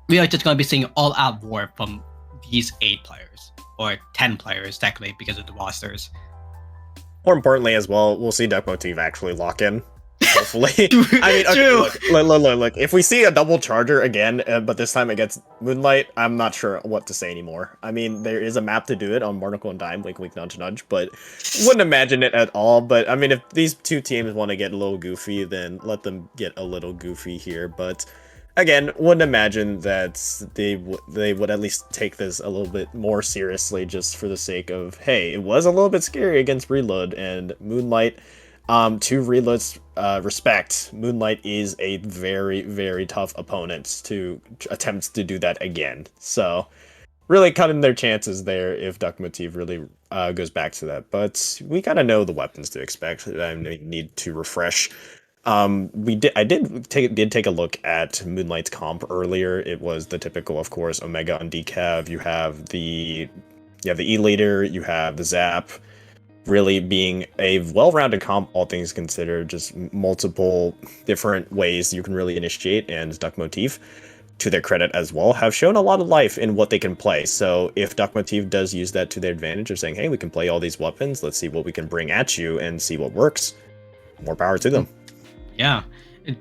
we are just going to be seeing all-out war from these 8 players, or 10 players, technically, because of the rosters. More importantly as well, we'll see Duck Motif actually lock in. Hopefully. I mean, okay, look. If we see a double charger again, but this time against Moonlight, I'm not sure what to say anymore. I mean, there is a map to do it on Barnacle and Dime, wink, nudge, nudge, but wouldn't imagine it at all. But I mean, if these two teams want to get a little goofy, then let them get a little goofy here. But again, wouldn't imagine that they would at least take this a little bit more seriously, just for the sake of, hey, it was a little bit scary against Reload, and Moonlight. To Reload's respect, Moonlight is a very, very tough opponent to attempt to do that again. So, really cutting their chances there if Duck Motif really goes back to that. But we kind of know the weapons to expect. I need to refresh. I did take a look at Moonlight's comp earlier. It was the typical, of course, Omega on decav. You have the E-Leader, you have the Zap. Really being a well-rounded comp, all things considered, just multiple different ways you can really initiate, and Duck Motif, to their credit as well, have shown a lot of life in what they can play. So if Duck Motif does use that to their advantage of saying, hey, we can play all these weapons, let's see what we can bring at you and see what works, more power to them. Yeah,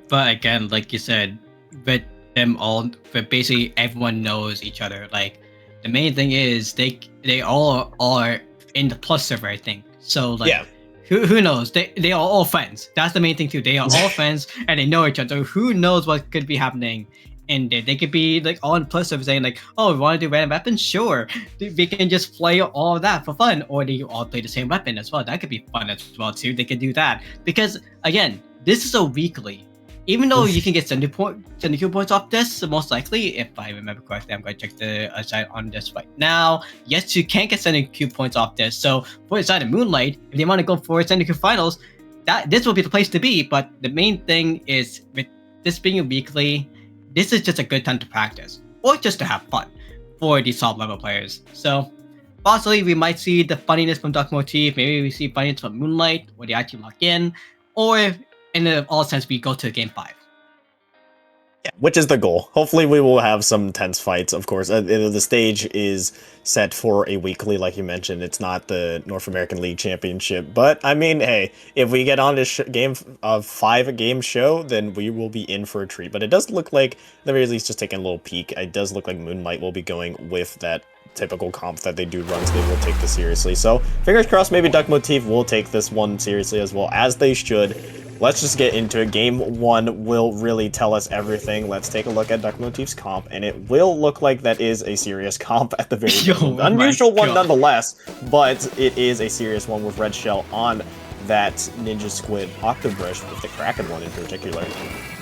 but again, like you said, with them all, but basically everyone knows each other. Like, the main thing is they all are in the plus server, I think. So like, yeah. Who knows? They are all friends. That's the main thing too. They are all friends and they know each other. So who knows what could be happening in there? They could be like all in plus server saying like, oh, we want to do random weapons? Sure. We can just play all of that for fun. Or they all play the same weapon as well. That could be fun as well too. They could do that. Because again, this is a weekly. Even though you can get 72 points off this, most likely, if I remember correctly, I'm going to check the site on this right now. Yes, you can get 72 points off this. So for the side of Moonlight, if they want to go for 72 finals, this will be the place to be. But the main thing is, with this being a weekly, this is just a good time to practice, or just to have fun for these top level players. So possibly we might see the funniness from Duck Motif, maybe we see funniness from Moonlight, where they actually lock in, or in all sense, we go to game 5. Yeah, which is the goal. Hopefully we will have some tense fights, of course. The stage is set for a weekly, like you mentioned. It's not the North American League Championship. But, I mean, hey, if we get on this 5-game show, then we will be in for a treat. But it does look like, at the very least, just taking a little peek, it does look like Moonlight will be going with that typical comp that they do run, so they will take this seriously. So, fingers crossed, maybe Duck Motif will take this one seriously as well, as they should. Let's just get into it. Game 1 will really tell us everything. Let's take a look at Duck Motif's comp, and it will look like that is a serious comp at the very least. Unusual one nonetheless, but it is a serious one with Red Shell on that Ninja Squid Octobrush, with the Kraken one in particular.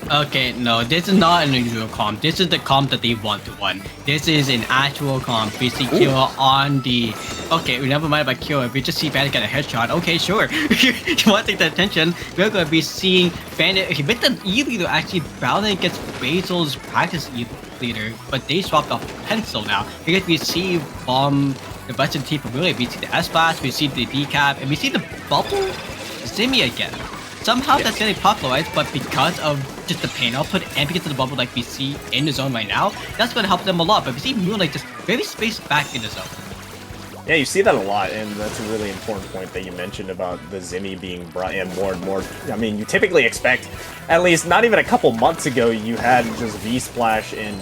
Okay, no, this is not an unusual comp. This is the comp that they want to win. This is an actual comp. We see Kira on the... Okay, we never mind about Kira. We just see Bandit get a headshot. Okay, sure. You want to take the attention? We're going to be seeing Bandit with the E-Leader actually battling against Basil's practice E-Leader, but they swapped off Pencil now. Because we see from the Western team from Moonlight, we see the S-Blast, we see the decap, and we see the Bubble Zimmy again. Somehow that's getting popularized, but because of just the pain output and because of the bubble like we see in the zone right now, that's going to help them a lot. But we see Moonlight just very spaced back in the zone. Yeah, you see that a lot, and that's a really important point that you mentioned about the Zimmy being brought in more and more. I mean, you typically expect, at least not even a couple months ago, you had just V-Splash and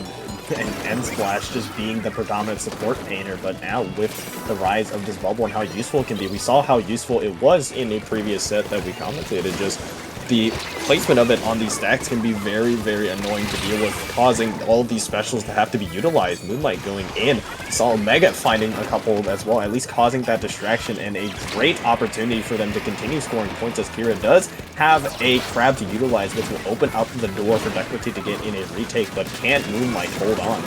N-Splash just being the predominant support painter, but now with the rise of this bubble and how useful it can be, we saw how useful it was in a previous set that we commentated. Just the placement of it on these stacks can be very, very annoying to deal with, causing all these specials to have to be utilized. Moonlight going in, saw Omega finding a couple as well, at least causing that distraction, and a great opportunity for them to continue scoring points, as Kira does have a crab to utilize, which will open up the door for Duck Motif to get in a retake, but can't Moonlight hold on?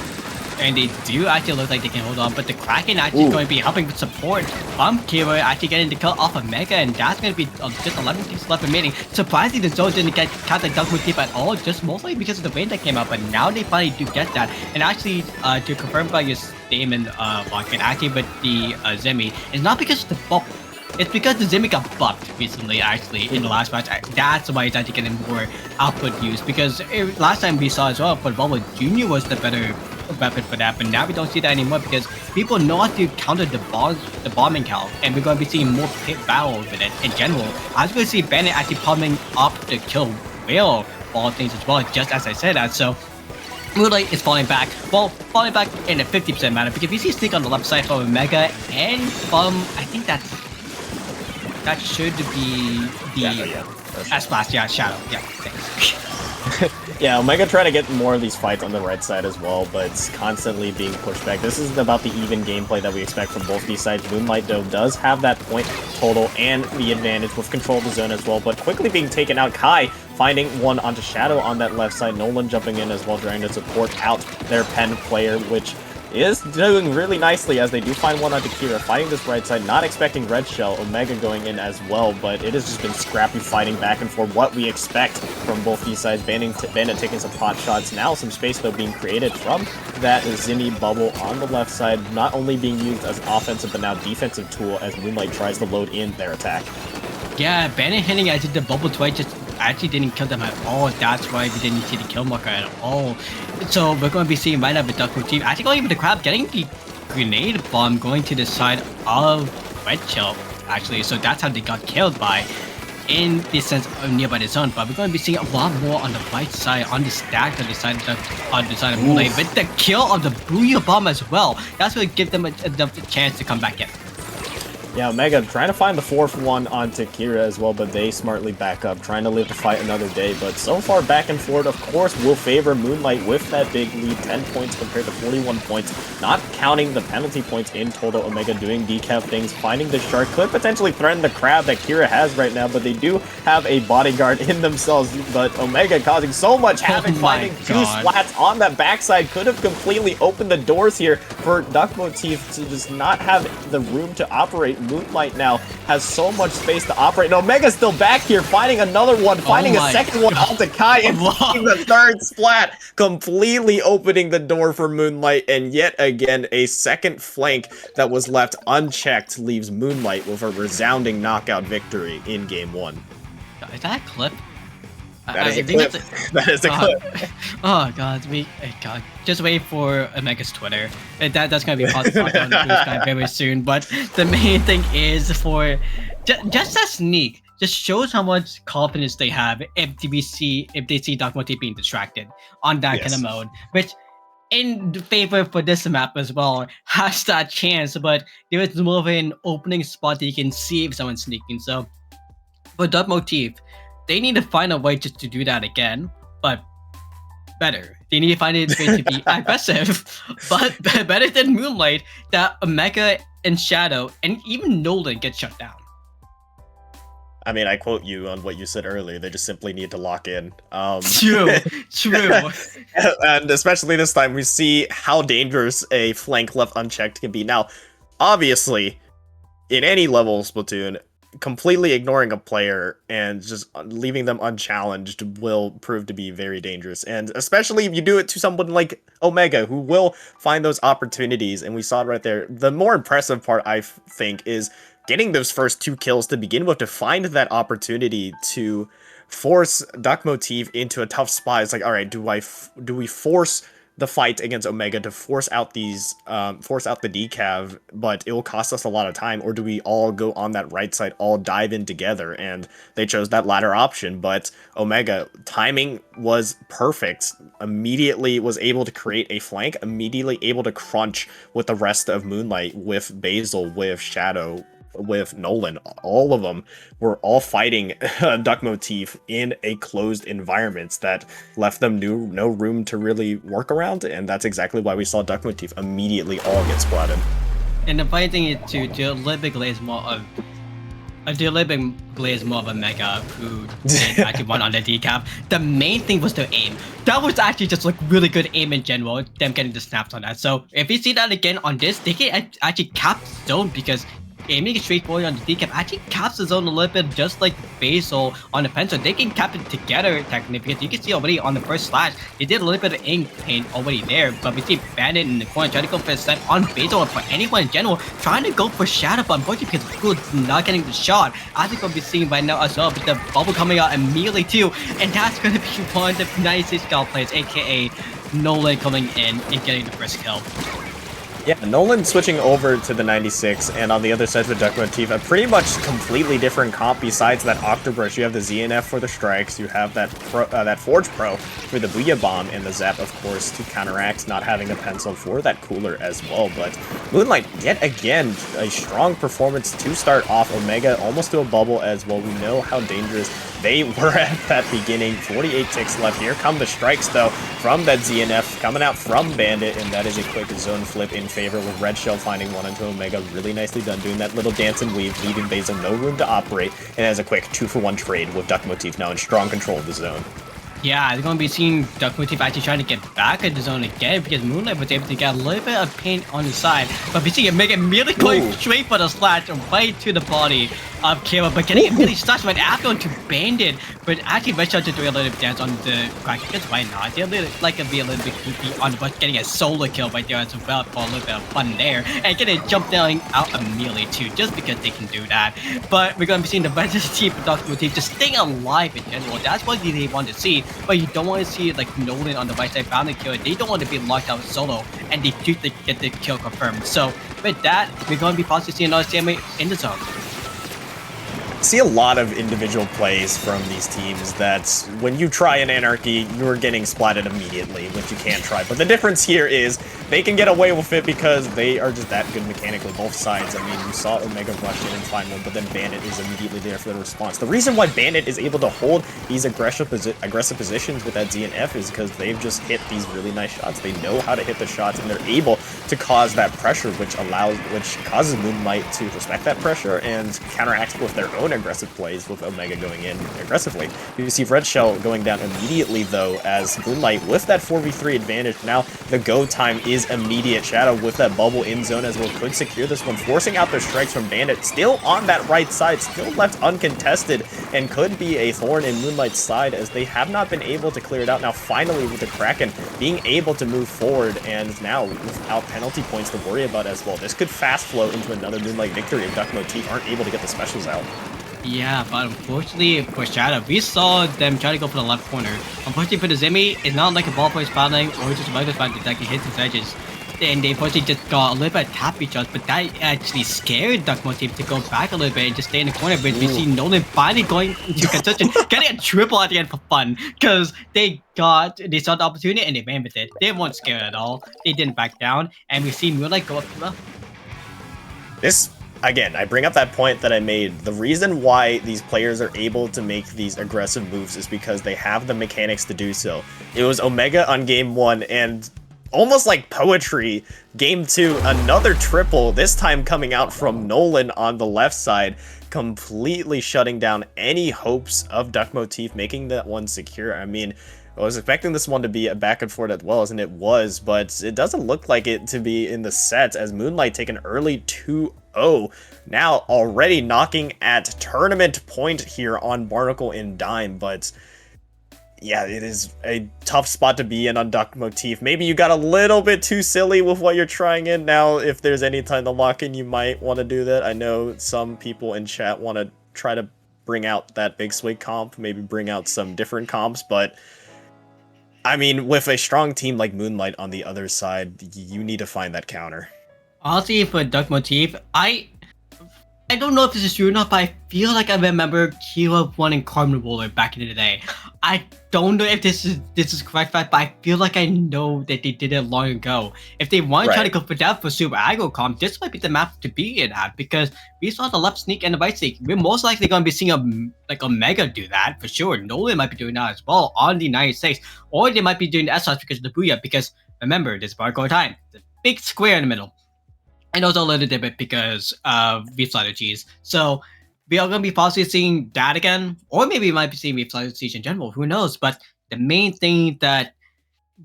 And they do actually look like they can hold on, but the Kraken actually is going to be helping with support from Kira, actually getting the kill off of Mega, and that's going to be just 11 things left remaining. Surprisingly, the zone didn't get counted Duck Motif at all, just mostly because of the rain that came out, but now they finally do get that. And actually, to confirm by your statement, Market, actually with the Zimmy, it's not because of the bubble. It's because the Zimmy got buffed recently, actually, in the last match. That's why it's actually getting more output use, because last time we saw as well, for Bubble, Junior was the better weapon for that, but now we don't see that anymore because people know how to counter the bombing count, and we're going to be seeing more pit battles with it in general. As we see Bennett actually pulling up the kill wheel for all things as well, just as I said that. So Moonlight is falling back. Well, falling back in a 50% manner because we see Sneak on the left side from Omega, and from I think that should be the S-Blast, Shadow. Yeah, thanks. Yeah, Omega trying to get more of these fights on the right side as well, but it's constantly being pushed back. This isn't about the even gameplay that we expect from both these sides. Moonlight, though, does have that point total and the advantage with control of the zone as well, but quickly being taken out. Kai finding one onto Shadow on that left side. Nolan jumping in as well, trying to support out their Pen player, which is doing really nicely as they do find one onto Kira, fighting this right side, not expecting Red Shell, Omega going in as well, but it has just been scrappy fighting back and forth, what we expect from both these sides. Bandit taking some pot shots, now some space though being created from that Zinni bubble on the left side, not only being used as an offensive but now defensive tool as Moonlight tries to load in their attack. Yeah, Bandit hitting I did the bubble twice just actually didn't kill them at all. That's why we didn't see the kill marker at all. So we're going to be seeing right now with Duck Motif actually going with the crab, getting the grenade bomb going to the side of Red Shell actually. So that's how they got killed by, in the sense of nearby the zone. But we're going to be seeing a lot more on the right side, on the stack on the side of Moonlight, with the kill of the Booyah bomb as well. That's going to give them a chance to come back in. Yeah, Omega trying to find the 4th one onto Kira as well, but they smartly back up, trying to live to fight another day. But so far, back and forth, of course, will favor Moonlight with that big lead, 10 points compared to 41 points, not counting the penalty points in total. Omega doing decaf things, finding the shark, could potentially threaten the crab that Kira has right now, but they do have a bodyguard in themselves. But Omega causing so much havoc, finding 2 splats on that backside, could have completely opened the doors here for Duck Motif to just not have the room to operate. Moonlight now has so much space to operate. And Omega's still back here, finding another one, finding a second one onto Kai, and finding the 3rd splat, completely opening the door for Moonlight. And yet again, a second flank that was left unchecked leaves Moonlight with a resounding knockout victory in Game 1. Is that a clip? That is a clip. That is a clip. Oh god, just wait for Omega's Twitter. That's gonna be possible on the blue sky very soon. But the main thing is for just that sneak just shows how much confidence they have if they see Duck Motif being distracted on that kind of mode, which in favor for this map as well has that chance. But there is more of an opening spot that you can see if someone's sneaking. So for Duck Motif, they need to find a way just to do that again, but better. They need to find a way to be aggressive, but better than Moonlight, that Omega and Shadow and even Nolan get shut down. I mean, I quote you on what you said earlier. They just simply need to lock in. True. And especially this time, we see how dangerous a flank left unchecked can be. Now, obviously, in any level of Splatoon, completely ignoring a player and just leaving them unchallenged will prove to be very dangerous. And especially if you do it to someone like Omega, who will find those opportunities. And we saw it right there. The more impressive part, I think, is getting those first 2 kills to begin with, to find that opportunity to force Duck Motif into a tough spot. It's like, all right, do we force the fight against Omega to force out the decav, but it will cost us a lot of time, or do we all go on that right side, all dive in together? And they chose that latter option, but Omega, timing was perfect, immediately was able to create a flank, immediately able to crunch with the rest of Moonlight, with Basil, with Shadow, with Nolan. All of them were all fighting Duck Motif in a closed environment that left them no room to really work around, and that's exactly why we saw Duck Motif immediately all get splatted. And the funny thing is to do a little bit glaze more of Omega, who did actually won on the decap. The main thing was the aim. That was actually just like really good aim in general, them getting the snaps on that. So if you see that again on this, they can actually cap the zone, because aiming straightforward on the decap actually caps the zone a little bit, just like Basil on the pencil. They can cap it together technically, because you can see already on the first slash, they did a little bit of ink paint already there. But we see Bandit in the corner trying to go for a set on Basil, or for anyone in general, trying to go for Shadow, but unfortunately because Google's not getting the shot. As you can be seeing right now as well, with the bubble coming out immediately too. And that's going to be one of the nicest scout players, aka Nolan coming in and getting the first kill. Yeah, Nolan switching over to the 96, and on the other side with Duck Motif, a pretty much completely different comp besides that Octobrush. You have the ZNF for the strikes, you have that that Forge Pro for the Booyah Bomb, and the Zap, of course, to counteract not having the pencil for that cooler as well. But Moonlight, yet again, a strong performance to start off. Omega almost to a bubble as well. We know how dangerous they were at that beginning. 48 ticks left. Here come the strikes, though, from that ZNF coming out from Bandit, and that is a quick zone flip in favor with Red Shell finding one into Omega. Really nicely done, doing that little dance and weave, leaving Basil no room to operate, and has a quick 2-for-1 trade with Duck Motif now in strong control of the zone. Yeah, they're going to be seeing Duck Motif actually trying to get back at the zone again because Moonlight was able to get a little bit of pain on the side. But we see Omega immediately going straight for the slash right to the body of Kayla, but getting immediately slashed right after onto Bandit. But actually, Red Shell to do a little bit of dance on the crack because why not? They're like to be a little bit creepy on the butt, getting a solo kill right there as well for a little bit of fun there. And getting jumped down out immediately too, just because they can do that. But we're going to be seeing the Red team of Duck Motif just staying alive in general. That's what they want to see. But you don't want to see like Nolan on the right side found the kill. They don't want to be locked out solo, and they do get the kill confirmed. So with that, we're going to be possibly seeing another stalemate in the zone. See a lot of individual plays from these teams that when you try an Anarchy, you're getting splatted immediately, which you can't try. But the difference here is they can get away with it because they are just that good mechanically, both sides. I mean, you saw Omega rush in and find one, but then Bandit is immediately there for the response. The reason why Bandit is able to hold these aggressive positions with that ZNF is because they've just hit these really nice shots. They know how to hit the shots, and they're able to cause that pressure, which causes Moonlight to respect that pressure and counteract with their own aggressive plays with Omega going in aggressively. You see Red Shell going down immediately, though, as Moonlight with that 4v3 advantage. Now the go time is immediate. Shadow with that bubble in zone as well could secure this one, forcing out their strikes from Bandit. Still on that right side, still left uncontested, and could be a thorn in Moonlight's side as they have not been able to clear it out. Now finally with the Kraken being able to move forward, and now without penalty points to worry about as well. This could fast flow into another Moonlight victory if Duck Motif aren't able to get the specials out. Yeah, but unfortunately for Shadow, we saw them try to go for the left corner. Unfortunately for the Zemi, it's not like a ball player spouting or just a regular spout that can hit his edges. And they unfortunately just got a little bit of tappy shots, but that actually scared Duck Motif to go back a little bit and just stay in the corner. But we see Nolan finally going into contention, getting a triple at the end for fun, because they saw the opportunity and they ran with it. They weren't scared at all. They didn't back down, and we see Moonlight go up to This, again, I bring up that point that I made. The reason why these players are able to make these aggressive moves is because they have the mechanics to do so. It was Omega on game 1, and almost like poetry, game 2, another triple, this time coming out from Nolan on the left side, completely shutting down any hopes of Duck Motif making that one secure. I mean, I was expecting this one to be a back and forth as well, and it was, but it doesn't look like it to be in the sets as Moonlight take an early 2-0. Now already knocking at tournament point here on Barnacle and Dime, but yeah, it is a tough spot to be in on Duck Motif. Maybe you got a little bit too silly with what you're trying in. Now, if there's any time to lock in, you might want to do that. I know some people in chat want to try to bring out that big swing comp, maybe bring out some different comps, but I mean, with a strong team like Moonlight on the other side, you need to find that counter. Honestly, for Duck Motif, I don't know if this is true or not, but I feel like I remember Kilo wanting Carbon Roller back in the day. I don't know if this is correct, but I feel like I know that they did it long ago. If they want to try to go for that for Super Aggro Comp, this might be the map to be in at, because we saw the left sneak and the right sneak. We're most likely going to be seeing Omega do that for sure. Nolan might be doing that as well on the 96, or they might be doing the S-Shots because of the Booyah, because remember, this Barcode time, the big square in the middle. And also a little bit because of Reef Slider Cheese. So we are going to be possibly seeing that again, or maybe we might be seeing Reef Slider Cheese in general, who knows. But the main thing that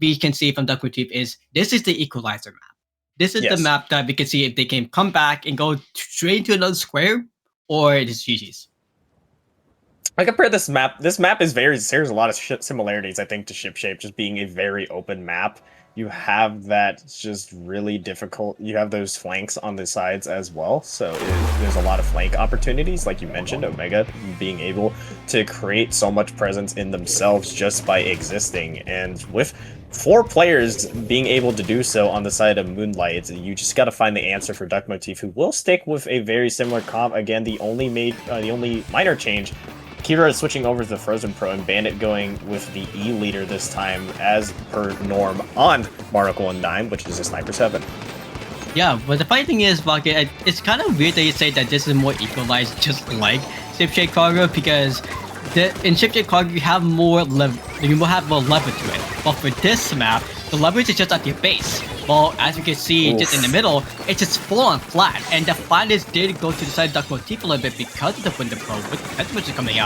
we can see from Duck Motif is this is the equalizer map. This is the map that we can see if they can come back and go straight to another square, or it is GG's. I compare this map. This map is there's a lot of similarities, I think, to Ship Shape, just being a very open map. You have that just really difficult, you have those flanks on the sides as well, so there's a lot of flank opportunities, like you mentioned, Omega being able to create so much presence in themselves just by existing, and with 4 players being able to do so on the side of Moonlight. You just got to find the answer for Duck Motif, who will stick with a very similar comp. Again, the only minor change, Kira is switching over to the Frozen Pro, and Bandit going with the E leader this time, as per norm on Barnacle and Dime, which is a Sniper 7. Yeah, but the funny thing is, Rocket, it's kind of weird that you say that this is more equalized, just like Shipshape Cargo, because in Shipshape Cargo you have more lever to it. But for this map, the leverage is just at your base. Well, as you can see, just in the middle, it's just full on flat. And the flatness did go to the side of Duck Motif a little bit because of the Winter Pro, which is coming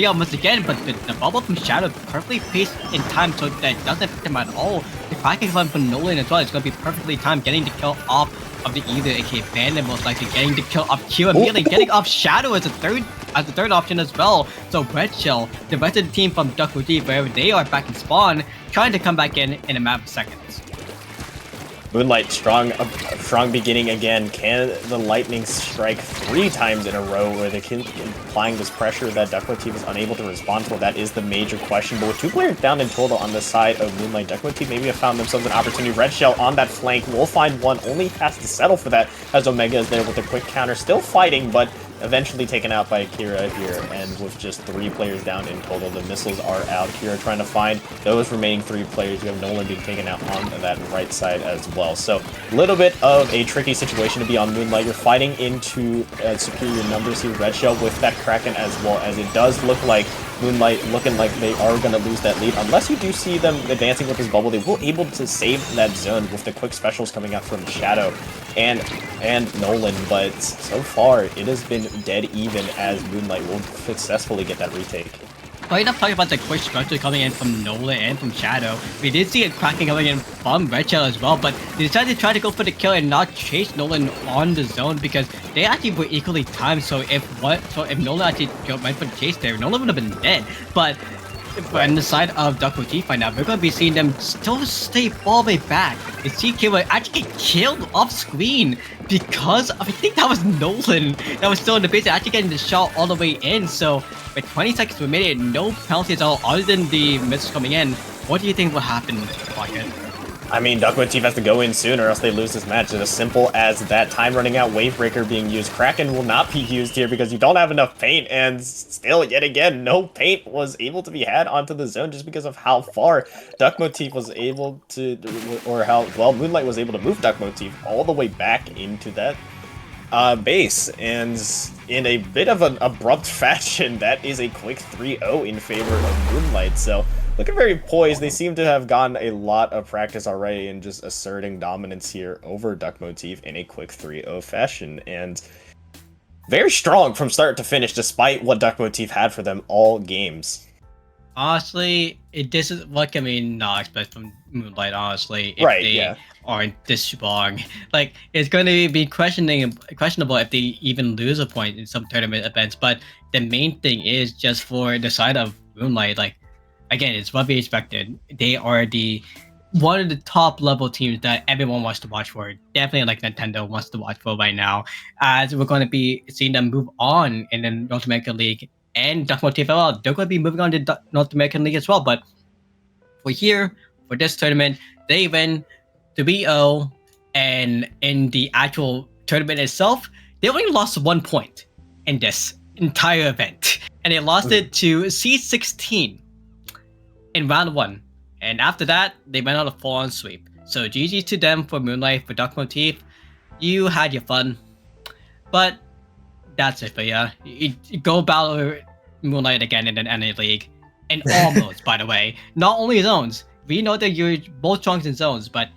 out, once again. But the bubble from Shadow perfectly paced in time so that it doesn't affect him at all. The cracking one from Nolan as well is going to be perfectly timed, getting the kill off of the either, aka Bandit, most likely getting the kill off Q immediately, getting off Shadow as a third option as well. So Red Shell, the rest of the team from Duck Motif, wherever they are back in spawn, trying to come back in a matter of seconds. Moonlight, strong beginning again. Can the lightning strike 3 times in a row, where they can applying this pressure that Duck Motif is unable to respond to? That is the major question. But with 2 players down in total on the side of Moonlight, Duck Motif maybe have found themselves an opportunity. Red Shell on that flank will find one, only has to settle for that, as Omega is there with a quick counter, still fighting, but eventually taken out by Kira here. And with just 3 players down in total, the missiles are out. Kira trying to find those remaining 3 players. You have Nolan being taken out on that right side as well. So a little bit of a tricky situation to be on Moonlight. You're fighting into superior numbers here. Red Shell with that Kraken, as well as it does look like Moonlight looking like they are going to lose that lead. Unless you do see them advancing with this bubble, they will able to save that zone with the quick specials coming out from Shadow and Nolan. But so far, it has been dead even, as Moonlight will successfully get that retake. Well, enough talking about the quick structure coming in from Nolan and from Shadow. We did see a cracking coming in from Red Shell as well, but they decided to try to go for the kill and not chase Nolan on the zone, because they actually were equally timed. So if Nolan actually went for the chase there, Nolan would have been dead. But on the side of Duck Motif right now, we're going to be seeing them still stay all the way back. And see Kira actually get killed off screen because of, I think that was Nolan that was still in the base, actually getting the shot all the way in. So with 20 seconds remaining, no penalties at all other than the missiles coming in. What do you think will happen, Rocket? I mean, Duck Motif has to go in soon or else they lose this match. It's as simple as that. Time running out, Wavebreaker being used. Kraken will not be used here because you don't have enough paint, and still, yet again, no paint was able to be had onto the zone just because of how far Duck Motif was able to, or how well Moonlight was able to move Duck Motif all the way back into that base. And in a bit of an abrupt fashion, that is a quick 3-0 in favor of Moonlight. So looking very poised. They seem to have gotten a lot of practice already in just asserting dominance here over Duck Motif in a quick 3-0 fashion. And very strong from start to finish, despite what Duck Motif had for them all games. Honestly, this is what can we not expect from Moonlight, honestly, if they aren't this strong. Like, it's going to be questionable if they even lose a point in some tournament events. But the main thing is just for the side of Moonlight, like, again, it's what we expected. They are one of the top level teams that everyone wants to watch for. Definitely like Nintendo wants to watch for right now, as we're going to be seeing them move on in the North American League, and Duck Motif as well. They're going to be moving on to the North American League as well. But for this tournament, they win 3-0, and in the actual tournament itself, they only lost 1 point in this entire event, and they lost it to C16 in round 1. And after that, they went on a full-on sweep. So GG to them for Moonlight. For Duck Motif, you had your fun. But that's it for ya. You go battle Moonlight again in an NA League. In all modes, by the way. Not only zones. We know that you're both strong in zones, but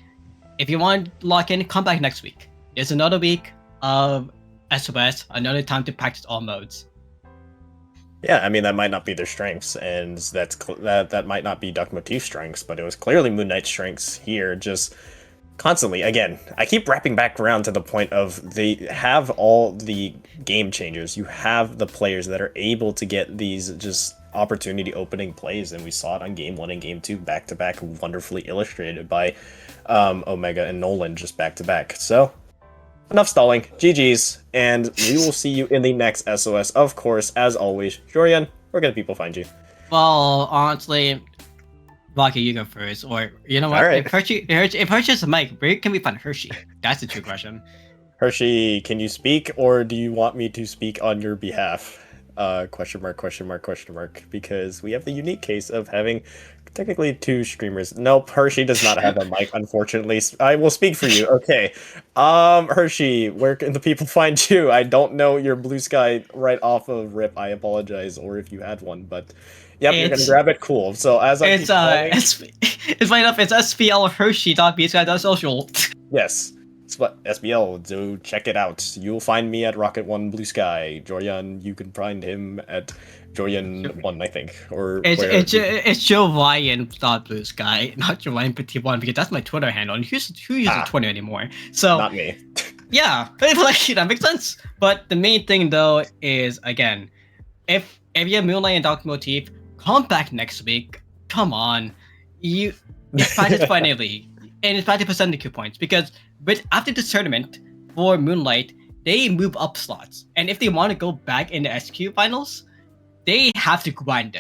if you want to lock in, come back next week. There's another week of SOS, another time to practice all modes. Yeah, I mean, that might not be their strengths, and that might not be Duck Motif's strengths, but it was clearly Moon Knight's strengths here, just constantly. Again, I keep wrapping back around to the point of they have all the game changers. You have the players that are able to get these just opportunity opening plays, and we saw it on Game 1 and Game 2 back-to-back, wonderfully illustrated by Omega and Nolan just back-to-back. So, enough stalling. GG's, and we will see you in the next SOS. Of course, as always, Jorian, where can people find you? Well, honestly, Rocky, you go first, or you know what? All right. If Hershey's a mic, where can we find Hershey? That's the true question. Hershey, can you speak, or do you want me to speak on your behalf? Question mark, question mark, question mark. Because we have the unique case of having technically two streamers. Nope, Hershey does not have a mic, unfortunately. I will speak for you. Okay. Hershey, where can the people find you? I don't know your blue sky right off of rip. I apologize, or if you had one, but yep, you're gonna grab it. Cool. So as I keep going, it's funny enough. It's SPL.Hershey.bsky.social. yes. SBL, do check it out. You'll find me at Rocket One Blue Sky. Joryan, you can find him at Joryan1, I think. Or it's Joe Ryan Blue Sky, not Joe Ryan PT1, because that's my Twitter handle. And who uses Twitter anymore? So not me. Yeah, like that makes sense. But the main thing though is, again, if you have Moonlight and Duck Motif, come back next week. Come on, it's practice finally, and it's 50% the Q points, because after this tournament for Moonlight, they move up slots, and if they want to go back in the SQ finals, they have to grind this.